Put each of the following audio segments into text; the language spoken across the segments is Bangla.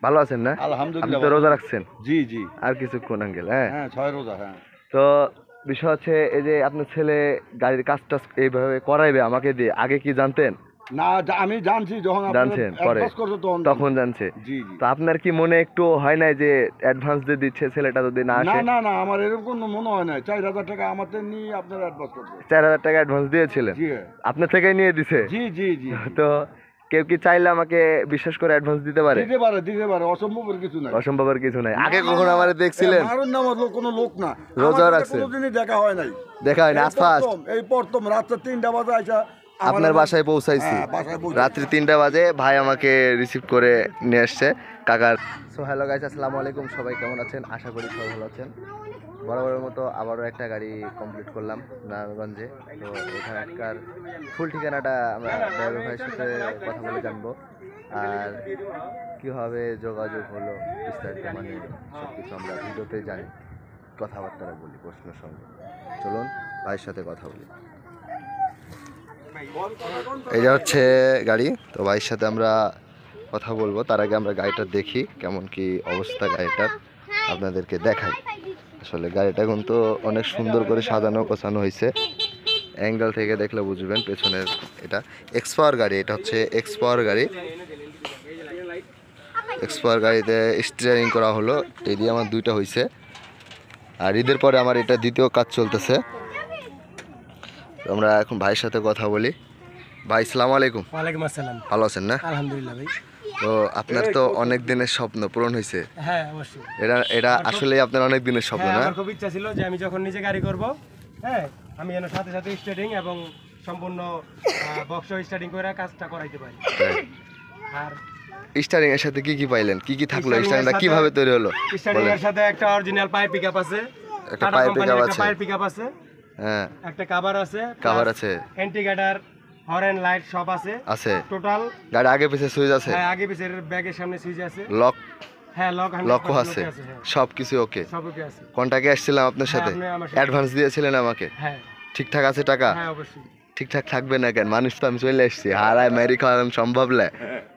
ভালো আছেন না? আপনি আলহামদুলিল্লাহ তো ভালো। রোজা রাখছেন জি জি। আর কিছুক্ষণ আঙ্কেল। হ্যাঁ, হ্যাঁ 6 রোজা। হ্যাঁ তো বিষয় হচ্ছে এই যে আপনার ছেলে গাড়ির কাজটা এইভাবে করাইবে আমাকে দিয়ে, আগে কি জানতেন? না, আমি জানছি যখন আপনারা জানছেন পরে? অ্যাডভান্স করছো তখন তখন জানছি। জানছে। জি জি। তো আপনার কি মনে একটু হয় নাই যে অ্যাডভান্স দিয়ে দিচ্ছে ছেলেটা যদি না না আসে? না না, আমার এরকম কোনো মনে হয় না। 4,000 টাকা আমাদের নিয়ে আপনারা অ্যাডভান্স করছো। 4,000 টাকা অ্যাডভান্স দিয়েছিলেন, জি আপনার থেকেই নিয়ে দিছে? জি জি জি জি। তো কেউ কি চাইলে আমাকে বিশ্বাস করে অ্যাডভান্স দিতে পারে? দিতে পারে, অসম্ভবের কিছু নাই। অসম্ভবের কিছু নাই। আগে কখনো আমারে দেখছিলেন? মারুন না, আমার কোনো লোক না। রোজা আমার সাথে রাখছেন? কোনোদিনই দেখা হয় নাই। দেখা হয় না, আজ ফার্স্ট এই প্রথম রাত্রে 3টা বাজে আইসা আপনার বাসায় পৌঁছাইছি। হ্যাঁ, বাসায় পৌঁছে। রাত্রি 3টা বাজে ভাই আমাকে রিসিভ করে নিয়ে আসছে কাকার। সো হ্যালো গাইস, আসসালামু আলাইকুম। সবাই কেমন আছেন? আশা করি সবাই ভালো আছেন। বরাবরের মতো আবারও একটা গাড়ি কমপ্লিট করলাম নারায়ণগঞ্জে। তো এখানকার ফুল ঠিকানাটা আমরা ড্রাইভার ভাইয়ের সাথে কথা বলে জানবো, আর কীভাবে যোগাযোগ হলো বিস্তারিত, মানে সব কিছু আমরা ভিডিওতে জানি, কথাবার্তা বলি প্রশ্নের সঙ্গে। চলুন ভাইয়ের সাথে কথা বলি। এটা হচ্ছে গাড়ি, তো ভাইয়ের সাথে আমরা কথা বলবো। তার আগে আমরা গাড়িটা দেখি কেমন কি অবস্থা গাড়িটার, আপনাদেরকে দেখাই। আসলে গাড়িটা কিন্তু অনেক সুন্দর করে সাজানো গোছানো হয়েছে, অ্যাঙ্গেল থেকে দেখলে বুঝবেন। পেছনের এটা এক্সপাওয়ার গাড়ি, এটা হচ্ছে এক্সপাওয়ার গাড়ি। এক্সপাওয়ার গাড়িতে স্টিয়ারিং করা হলো, এই দিয়ে আমার 2টা হয়েছে, আর ঈদের পরে আমার এটা দ্বিতীয় কাজ চলতেছে। আমরা এখন ভাইয়ের সাথে কথা বলি। ভাই সালামু আলাইকুম। ওয়ালাইকুম আসসালাম। ভালো আছেন না? আলহামদুলিল্লাহ ভাই। তো আপনার তো অনেক দিনের স্বপ্ন পূরণ হয়েছে। হ্যাঁ অবশ্যই। এটা আসলে আপনার অনেক দিনের স্বপ্ন হ্যাঁ, না? আমার খুব ইচ্ছা ছিল যে আমি যখন নিজে গাড়ি করব, হ্যাঁ, আমি যেন সাথে সাথে স্টার্টিং এবং সম্পূর্ণ বক্স স্টার্টিং করে কাজটা করাইতে পারি। আর স্টারিং এর সাথে কি কি পাইলেন, কি কি থাকলো, স্টারিং এর স্টারিংটা সাথে- কিভাবে তৈরি হলো? স্টার্টিং এর সাথে একটা অরিজিনাল পাইপ পিকআপ আছে, একটা টাটা পাইপ কোম্পানির পিকআপ একটা আছে, পাইপ পিকআপ আছে, হ্যাঁ একটা কভার আছে, কভার আছে, ইন্ডিকেটর, হর্ন লাইট সব আছে। আছে টোটাল গাড়ি আগে পিছে সুইচ আছে, হ্যাঁ, আগে পিছের ব্যাগের সামনে সুইচ আছে, লক হ্যাঁ লক লকও আছে, হ্যাঁ, সব কিছু ওকে। সব ওকে আছে। কন্টাক্টে আসছিলাম আপনার হ্যাঁ, সাথে, আপনি আমার সাথে- অ্যাডভান্স দিয়েছিলেন আমাকে, হ্যাঁ ঠিকঠাক আছে টাকা? হ্যাঁ অবশ্যই। ঠিকঠাক থাকবে না কেন? মানুষ তো আমি চলে আসছি, হারায় মেরি খাওয়ানো সম্ভব না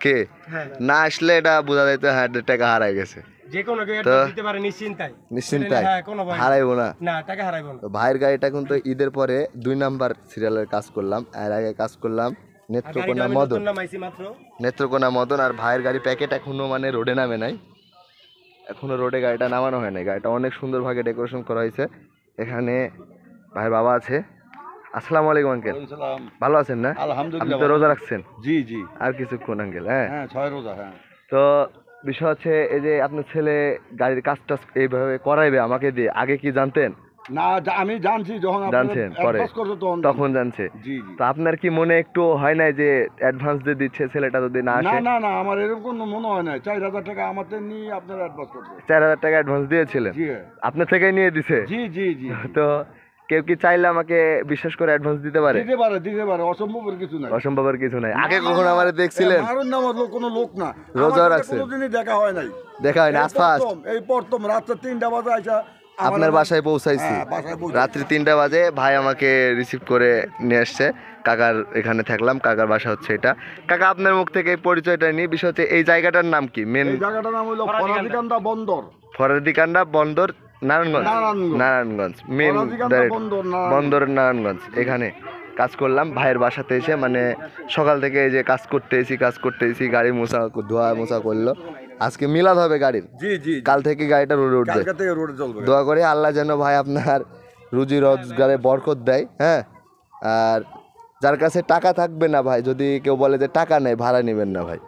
কে? হ্যাঁ, না আসলে এটা বোঝা যাইতো হ্যাঁ টাকা হারাই গেছে। যে কোনো কেউ তো দিতে পারে নিশ্চিন্তায়। নিশ্চিন্তায় হ্যাঁ, কোনো ভয় নেই। হারাইবো না। না, টাকা হারাইবো না। তো ভাইয়ের গাড়িটা কিন্তু ঈদের পরে 2 নাম্বার সিরিয়ালের কাজ করলাম, এর আগে কাজ করলাম আর গাড়িটা নেত্রকোনা আমি মদন, নতুন নামাইছি মাত্র। নেত্রকোনা মদন। আর ভাইয়ের গাড়ি প্যাকেট এখনো মানে রোডে নামে নাই, এখনো রোডে গাড়িটা নামানো হয় নাই। গাড়িটা অনেক সুন্দরভাবে ডেকোরেশন করা হয়েছে। এখানে ভাইয়ের বাবা আছে। আসসালামু আলাইকুম আঙ্কেল। সালাম। ভালো আছেন না? আপনি আলহামদুলিল্লাহ তো ভালো। রোজা রাখছেন জি জি। আর কিছুক্ষণ আঙ্কেল। হ্যাঁ, হ্যাঁ 6 রোজা। হ্যাঁ তো বিষয় হচ্ছে এই যে আপনার ছেলে গাড়ির কাজটা এইভাবে করাইবে আমাকে দিয়ে, আগে কি জানতেন? না, আমি জানছি যখন আপনারা জানছেন পরে? অ্যাডভান্স করছো তখন তখন জানছে। জি জি। তো আপনার কি মনে একটু হয় নাই যে অ্যাডভান্স দিয়ে দিচ্ছে ছেলেটা যদি না না আসে? না না, আমার এরকম কোনো মনে হয় না। 4,000 টাকা আমাদের নিয়ে আপনারা অ্যাডভান্স করছো। 4,000 টাকা অ্যাডভান্স দিয়েছিলেন, জি আপনার থেকেই নিয়ে দিছে? জি জি জি। তো কেউ কি চাইলে আমাকে বিশ্বাস করে অ্যাডভান্স দিতে পারে? দিতে পারে, অসম্ভবের কিছু নাই। অসম্ভবের কিছু নাই। আগে কখনো আমারে দেখছিলেন? মারুন না, আমার কোনো লোক না। রোজা আমার সাথে রাখছেন? কোনোদিনই দেখা হয় নাই। দেখা হয় না, আজ ফার্স্ট এই প্রথম রাত্রে 3টা বাজে আইসা আপনার বাসায় পৌঁছাইছি। হ্যাঁ, বাসায় পৌঁছে। রাত্রি 3টা বাজে ভাই আমাকে রিসিভ করে নিয়ে আসছে কাকার, এখানে থাকলাম। কাকার বাসা হচ্ছে এটা। কাকা আপনার মুখ থেকে এই পরিচয়টা নিয়ে, বিষয় হচ্ছে এই জায়গাটার নাম কি? মেন এই জায়গাটার নাম হলো ফরাদিকান্দা বন্দর। ফরাদিকান্দা বন্দর, নারায়ণগঞ্জ। নারায়ণগঞ্জ। নারায়ণগঞ্জ মেন ফরাদিকান্দা বন্দর, নারায়ণগঞ্জ। বন্দর নারায়ণগঞ্জ। এখানে কাজ করলাম ভাইয়ের বাসাতে এসে, মানে সকাল থেকে এই যে কাজ করতে এসি গাড়ি ধোয়া মোছা করলো। আজকে মিলাদ হবে গাড়ির, জি জি। কাল থেকে গাড়িটা রোডে উঠবে। কালকা থেকে রোডে চলবে। দোয়া করে আল্লাহ যেন ভাই আপনার রুজি রোজগারে বরকত দেয়। হ্যাঁ, আর যার কাছে টাকা থাকবে না ভাই, যদি কেউ বলে যে টাকা নেই, ভাড়া নেবেন না ভাই,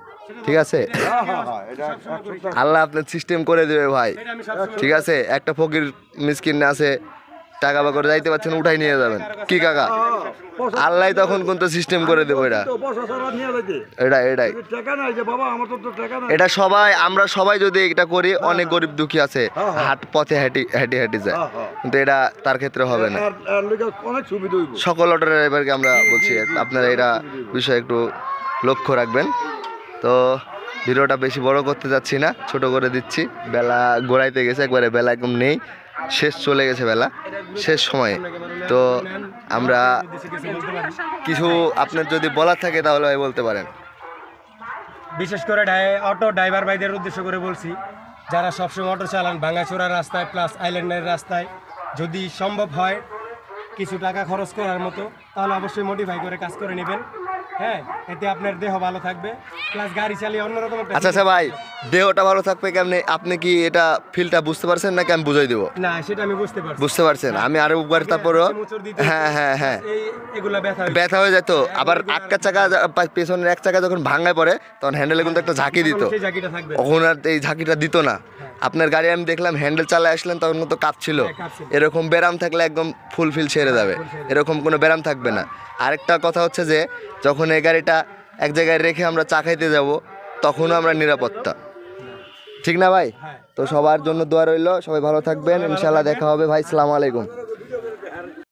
ঠিক আছে? হ্যাঁ হ্যাঁ হ্যাঁ, এটা 100%। আল্লাহ আপনার সিস্টেম করে দেবে ভাই, এটা আমি সবসময় ঠিক আছে? একটা ফকির মিসকিন আছে, টাকা বা করে যাইতে পারছেন, উঠাই নিয়ে যাবেন কি কাকা? আল্লাহ তখন কোন সিস্টেম করে দেবো। এটা তো বসা ছাড়া নিয়ে যাইতে। এটাই টাকা নাই যে বাবা, আমার তো টাকা নাই। এটা সবাই, আমরা সবাই যদি এটা করি, অনেক গরিব দুঃখী আছে হাট পথে হেঁটে যায়, হ্যাঁ, হ্যাঁ। কিন্তু এটা তার ক্ষেত্রে হবে না। এর লিগে অনেক সুবিধা হইব। সকল অটো ড্রাইভারকে আমরা বলছি আপনারা এটা বিষয়ে একটু লক্ষ্য রাখবেন। তো ভিডিওটা বেশি বড় করতে যাচ্ছি না, ছোট করে দিচ্ছি। বেলা গোড়াইতে গেছে একবারে, বেলা একদম নেই, শেষ চলে গেছে বেলা, শেষ সময়ে। তো আমরা কিছু আপনার যদি বলার থাকে তাহলে ভাই বলতে পারেন। বিশেষ করে অটো ড্রাইভার ভাইদের উদ্দেশ্য করে বলছি, যারা সবসময় অটো চালান ভাঙাচোরা রাস্তায় প্লাস আইল্যান্ডের রাস্তায়, যদি সম্ভব হয় কিছু টাকা খরচ করার মতো তাহলে অবশ্যই মডিফাই করে কাজ করে নেবেন। হ্যাঁ, এতে আপনার দেহ ভালো থাকবে প্লাস গাড়ি চালিয়ে অন্যরকম একটা আচ্ছা ভাই, দেহটা ভালো থাকবে কেমনে? আপনি কি এটা ফিলটা বুঝতে পারছেন নাকি আমি বুঝাই দেবো? না, সেটা আমি বুঝতে পারছি। বুঝতে পারছেন? আমি আরো একবার তারপরও হ্যাঁ এগুলা ব্যথা হয়ে যেত। আবার আটকা চাকা পেছনের এক চাকা যখন ভাঙায় পড়ে তখন হ্যান্ডেলে কিন্তু একটা ঝাঁকি দিত, সেই ঝাঁকিটা থাকবে। তখন আর এই ঝাঁকিটা দিত না। আপনার গাড়ি আমি দেখলাম হ্যান্ডেল চালায় আসলেন তখন তো কাঁপছিল। এরকম ব্যারাম থাকলে একদম ফুলফিল ছেড়ে যাবে, এরকম কোনো ব্যারাম থাকবে না। আরেকটা কথা হচ্ছে যে যখন এই গাড়িটা এক জায়গায় রেখে আমরা চা খাইতে যাব তখনও আমরা নিরাপত্তা, ঠিক না ভাই? তো সবার জন্য দোয়া রইল, সবাই ভালো থাকবেন, ইনশাল্লাহ দেখা হবে ভাই। আসসালামু আলাইকুম।